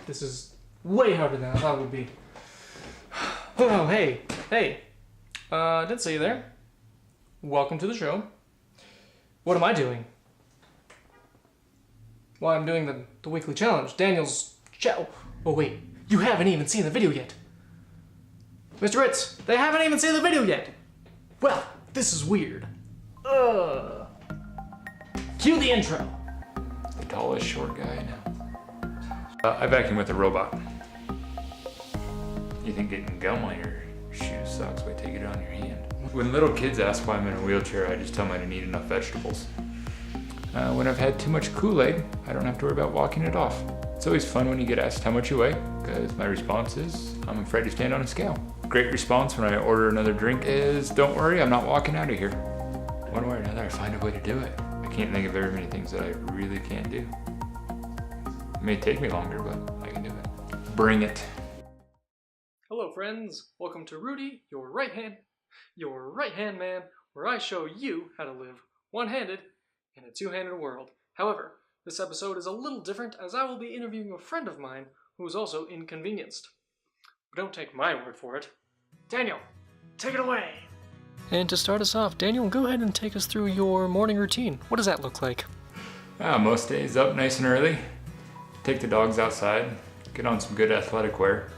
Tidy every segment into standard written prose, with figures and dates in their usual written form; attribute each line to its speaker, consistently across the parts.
Speaker 1: This is way harder than I thought it would be. Oh, hey. Didn't see you there. Welcome to the show. What am I doing? Well, I'm doing the weekly challenge. Daniel's show. Oh, wait. You haven't even seen the video yet. Mr. Ritz, they haven't even seen the video yet. Well, this is weird. Cue the intro.
Speaker 2: The tallest short guy now. I vacuum with a robot. You think getting gum on your shoes sucks? Wait till you get it on your hand. When little kids ask why I'm in a wheelchair, I just tell them I didn't eat enough vegetables. When I've had too much Kool-Aid, I don't have to worry about walking it off. It's always fun when you get asked how much you weigh, because my response is, I'm afraid to stand on a scale. Great response when I order another drink is, don't worry, I'm not walking out of here. One way or another, I find a way to do it. I can't think of very many things that I really can't do. It may take me longer, but I can do it. Bring it.
Speaker 1: Hello, friends. Welcome to Rudy, your right hand man, where I show you how to live one-handed in a two-handed world. However, this episode is a little different as I will be interviewing a friend of mine who is also inconvenienced. But don't take my word for it. Daniel, take it away! And to start us off, Daniel, go ahead and take us through your morning routine. What does that look like?
Speaker 2: Most days up nice and early. Take the dogs outside, get on some good athletic wear,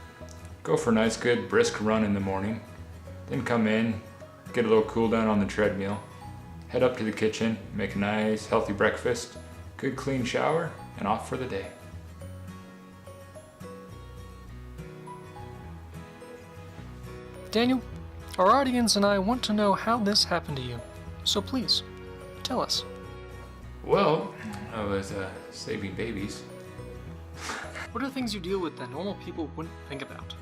Speaker 2: go for a nice good brisk run in the morning, then come in, get a little cool down on the treadmill, head up to the kitchen, make a nice healthy breakfast, good clean shower, and off for the day.
Speaker 1: Daniel, our audience and I want to know how this happened to you. So please, tell us.
Speaker 2: Well, I was saving babies.
Speaker 1: What are things you deal with that normal people wouldn't think about?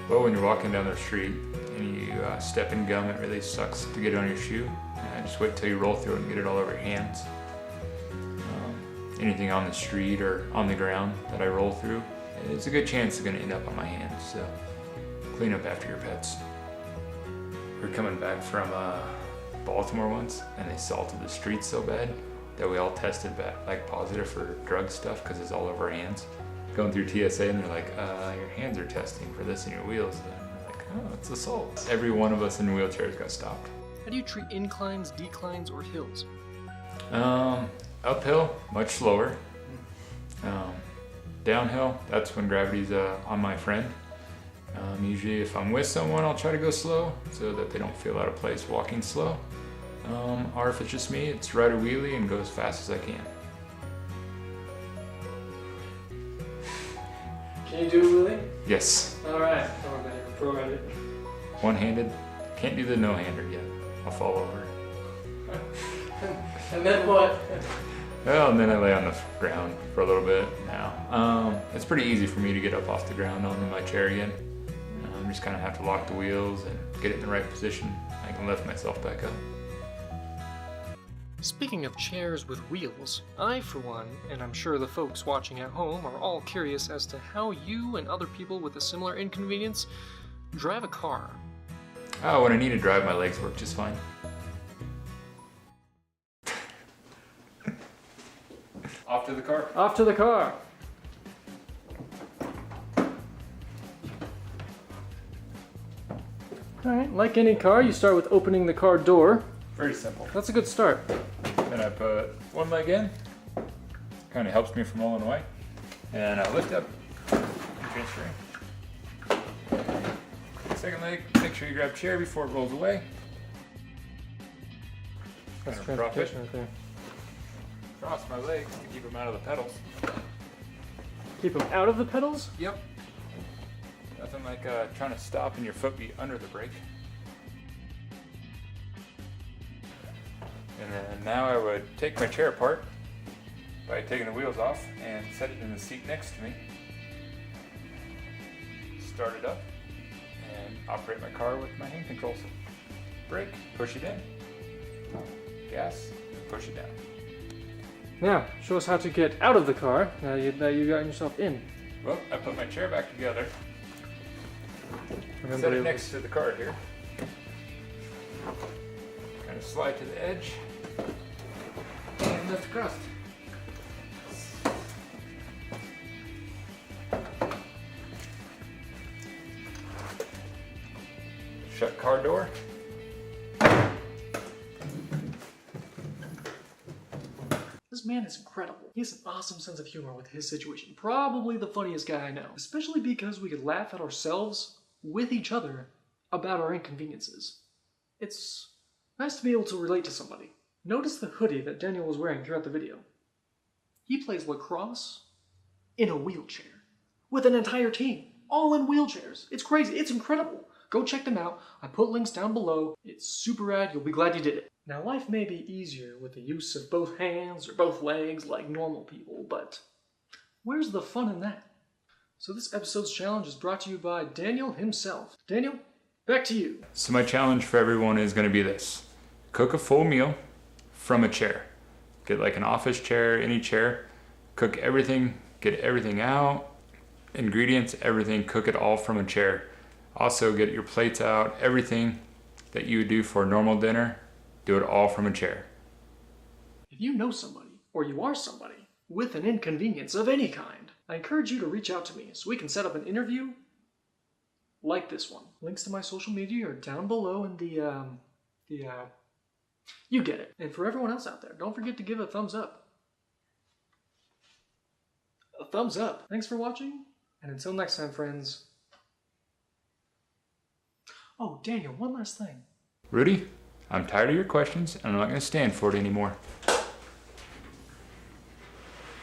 Speaker 2: Well, when you're walking down the street and you step in gum, it really sucks to get it on your shoe. Just wait till you roll through it and get it all over your hands. Anything on the street or on the ground that I roll through, it's a good chance it's gonna end up on my hands, so clean up after your pets. We were coming back from Baltimore once, and they salted the streets so bad that we all tested back, like positive for drug stuff because it's all over our hands. Going through TSA and they're like, your hands are testing for this in your wheels. And we're like, oh, it's assault. Every one of us in wheelchairs got stopped.
Speaker 1: How do you treat inclines, declines, or hills?
Speaker 2: Uphill, much slower. Downhill, that's when gravity's on my friend. Usually if I'm with someone, I'll try to go slow so that they don't feel out of place walking slow. Or if it's just me, it's ride a wheelie and go as fast as I can.
Speaker 1: Can you do a wheelie?
Speaker 2: Yes.
Speaker 1: Alright, pro at it.
Speaker 2: One-handed, can't do the no-hander yet. I'll fall over.
Speaker 1: And then what?
Speaker 2: Well, and then I lay on the ground for a little bit now. It's pretty easy for me to get up off the ground onto my chair again. I just kind of have to lock the wheels and get it in the right position. I can lift myself back up.
Speaker 1: Speaking of chairs with wheels, I, for one, and I'm sure the folks watching at home are all curious as to how you and other people with a similar inconvenience drive a car.
Speaker 2: Oh, when I need to drive, my legs work just fine. Off to the car.
Speaker 1: Off to the car. Alright, like any car, you start with opening the car door.
Speaker 2: Very simple.
Speaker 1: That's a good start.
Speaker 2: Then I put one leg in. Kind of helps me from rolling away. And I lift up, transferring. Second leg, make sure you grab chair before it rolls away.
Speaker 1: That's
Speaker 2: Kind of prop it.
Speaker 1: transportation right there.
Speaker 2: Cross my legs to keep them out of the pedals.
Speaker 1: Keep them out of the pedals?
Speaker 2: Yep. Nothing like trying to stop and your foot be under the brake. And then now I would take my chair apart by taking the wheels off and set it in the seat next to me. Start it up and operate my car with my hand controls. Brake, push it in. Gas, push it down.
Speaker 1: Now, show us how to get out of the car now that you got yourself in.
Speaker 2: Well, I put my chair back together. Set it next to the car here. Kind of slide to the edge and lift across. Shut car door.
Speaker 1: This man is incredible. He has an awesome sense of humor with his situation. Probably the funniest guy I know. Especially because we could laugh at ourselves with each other about our inconveniences. It's nice to be able to relate to somebody. Notice the hoodie that Daniel was wearing throughout the video. He plays lacrosse in a wheelchair with an entire team, all in wheelchairs. It's crazy. It's incredible. Go check them out. I put links down below. It's super rad. You'll be glad you did it. Now, life may be easier with the use of both hands or both legs like normal people, but where's the fun in that? So this episode's challenge is brought to you by Daniel himself. Daniel, back to you.
Speaker 2: So my challenge for everyone is going to be this. Cook a full meal from a chair. Get like an office chair, any chair. Cook everything, get everything out. Ingredients, everything, cook it all from a chair. Also get your plates out, everything that you would do for a normal dinner, do it all from a chair.
Speaker 1: If you know somebody, or you are somebody, with an inconvenience of any kind, I encourage you to reach out to me so we can set up an interview like this one. Links to my social media are down below in you get it. And for everyone else out there, don't forget to give a thumbs up. A thumbs up. Thanks for watching, and until next time, friends. Oh, Daniel, one last thing.
Speaker 2: Rudy, I'm tired of your questions, and I'm not going to stand for it anymore.